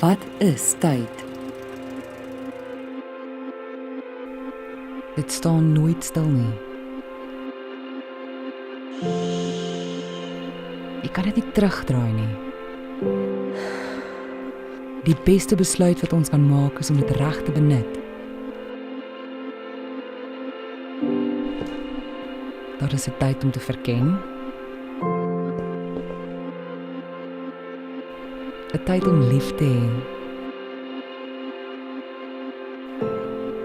Wat is tyd? Dit staan nooit stil nie. Jy kan dit nie terugdraai nie. Die beste besluit wat ons kan maak is om dit reg te benut. Daar is 'n tyd om te verken. 'n Tyd om lief te hê.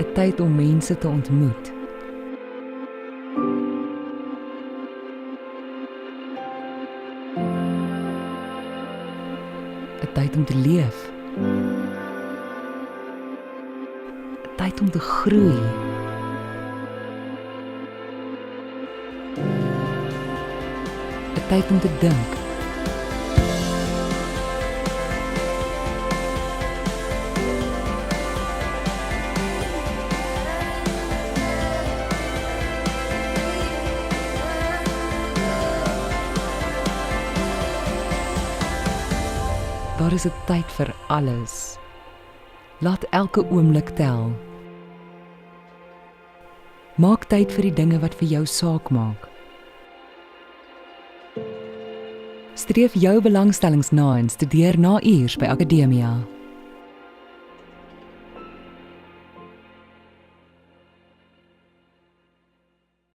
'n Tyd om mense te ontmoet. 'n Tyd om te leef. 'n Tyd om te groei. 'n Tyd om te dink. Daar is 'n tyd vir alles. Laat elke oomblik tel. Maak tyd vir die dinge wat vir jou saak maak. Streef jou belangstellings na en studeer na uurs by Akademia.